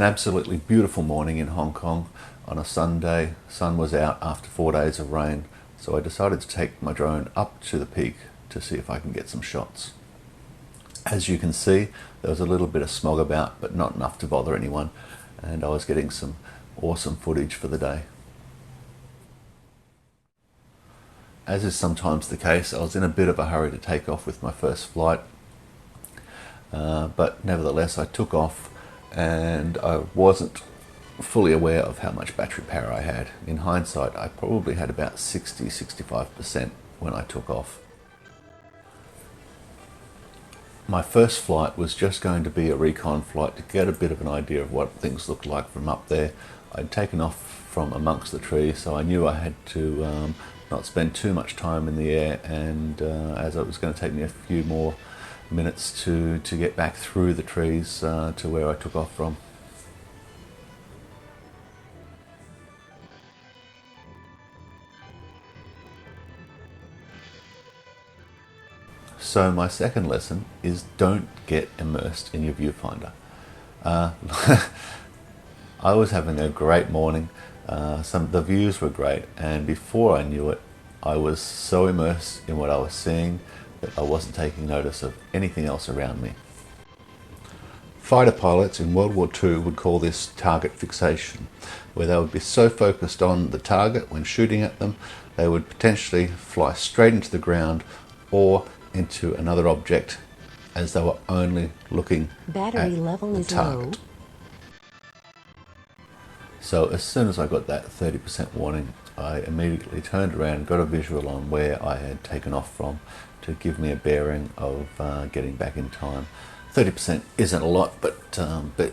absolutely beautiful morning in Hong Kong on a Sunday. Sun was out after 4 days of rain, so I decided to take my drone up to the peak to see if I can get some shots. As you can see, there was a little bit of smog about, but not enough to bother anyone, and I was getting some awesome footage for the day. As is sometimes the case, I was in a bit of a hurry to take off with my first flight, but nevertheless I took off, and I wasn't fully aware of how much battery power I had. In hindsight, I probably had about 60-65% when I took off. My first flight was just going to be a recon flight to get a bit of an idea of what things looked like from up there. I'd taken off from amongst the trees, so I knew I had to not spend too much time in the air, and as it was going to take me a few more minutes to get back through the trees to where I took off from. So my second lesson is don't get immersed in your viewfinder. I was having a great morning. The views were great, and before I knew it, I was so immersed in what I was seeing that I wasn't taking notice of anything else around me. Fighter pilots in World War II would call this target fixation, where they would be so focused on the target when shooting at them, they would potentially fly straight into the ground or into another object as they were only looking at the target. So as soon as I got that 30% warning, I immediately turned around and got a visual on where I had taken off from to give me a bearing of getting back in time. 30% isn't a lot, but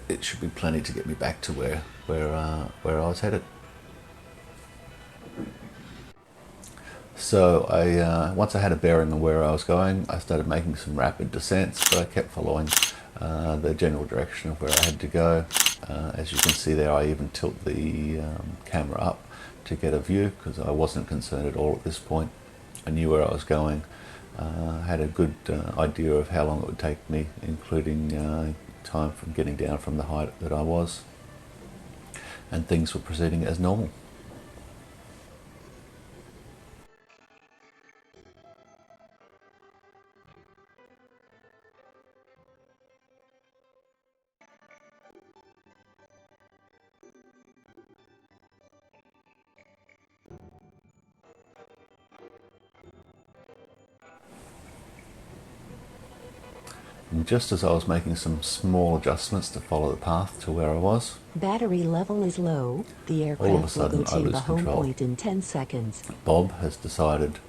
it should be plenty to get me back to where I was headed. So once I had a bearing on where I was going, I started making some rapid descents, but I kept following the general direction of where I had to go. As you can see there, I even tilt the camera up to get a view because I wasn't concerned at all at this point. I knew where I was going, had a good idea of how long it would take me, including time from getting down from the height that I was, and things were proceeding as normal. And just as I was making some small adjustments to follow the path to where I was, battery level is low. The aircraft all of a sudden will go to the home control. point in 10 seconds. Bob has decided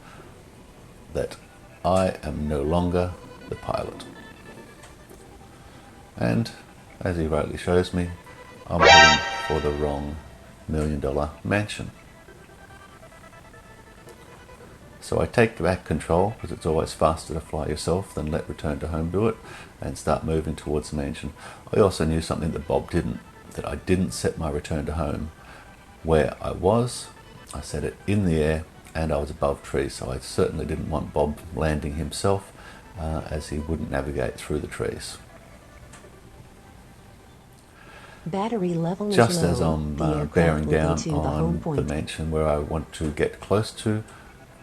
that I am no longer the pilot. And as he rightly shows me, I'm heading for the wrong $1 million mansion. So I take back control, because it's always faster to fly yourself than let return to home do it, and start moving towards the mansion. I also knew something that Bob didn't, that I didn't set my return to home where I was. I set it in the air, and I was above trees, so I certainly didn't want Bob landing himself, as he wouldn't navigate through the trees. Battery level is Just low. as I'm bearing down on the mansion where I want to get close to,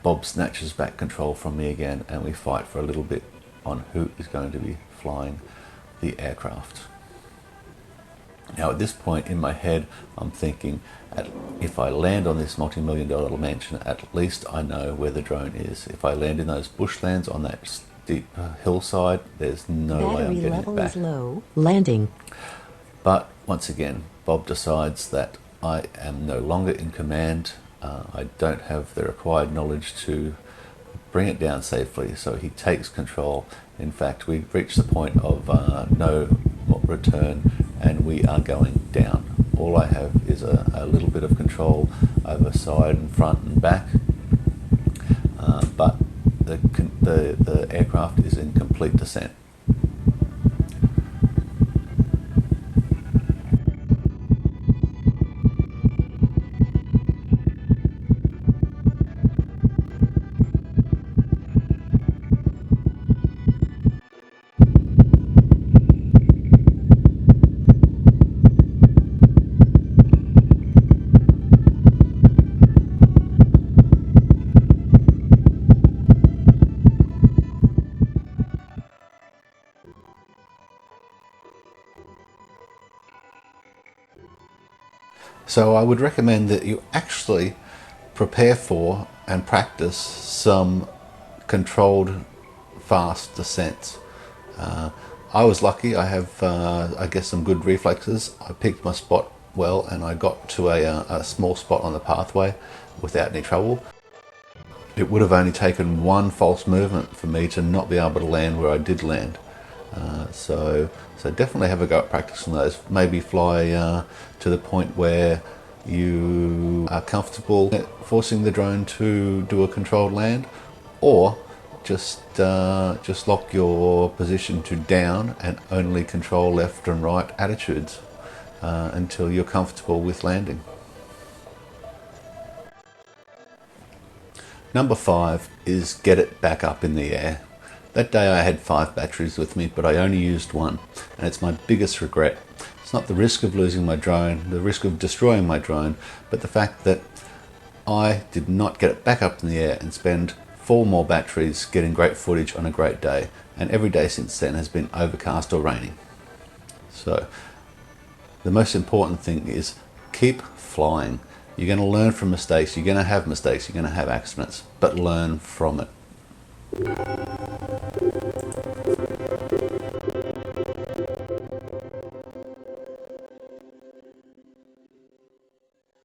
Bob snatches back control from me again, and we fight for a little bit on who is going to be flying the aircraft. Now at this point in my head, I'm thinking, if I land on this multi-million-dollar mansion, at least I know where the drone is. If I land in those bushlands on that steep hillside, there's no way I'm getting it back. Battery level is low. Landing. But once again, Bob decides that I am no longer in command. I don't have the required knowledge to bring it down safely, so he takes control. In fact, we've reached the point of no return, and we are going down. All I have is a little bit of control over side and front and back, but the aircraft is in complete descent. So I would recommend that you actually prepare for and practice some controlled fast descents. I was lucky. I have, I guess, some good reflexes. I picked my spot well, and I got to a small spot on the pathway without any trouble. It would have only taken one false movement for me to not be able to land where I did land. So definitely have a go at practicing those. Maybe fly to the point where you are comfortable forcing the drone to do a controlled land, or just lock your position to down and only control left and right attitudes until you're comfortable with landing. Number 5 is get it back up in the air. That day I had 5 batteries with me, but I only used one, and it's my biggest regret. It's not the risk of losing my drone, the risk of destroying my drone, but the fact that I did not get it back up in the air and spend 4 more batteries getting great footage on a great day, and every day since then has been overcast or raining. So the most important thing is keep flying. You're going to learn from mistakes, you're going to have mistakes, you're going to have accidents, but learn from it.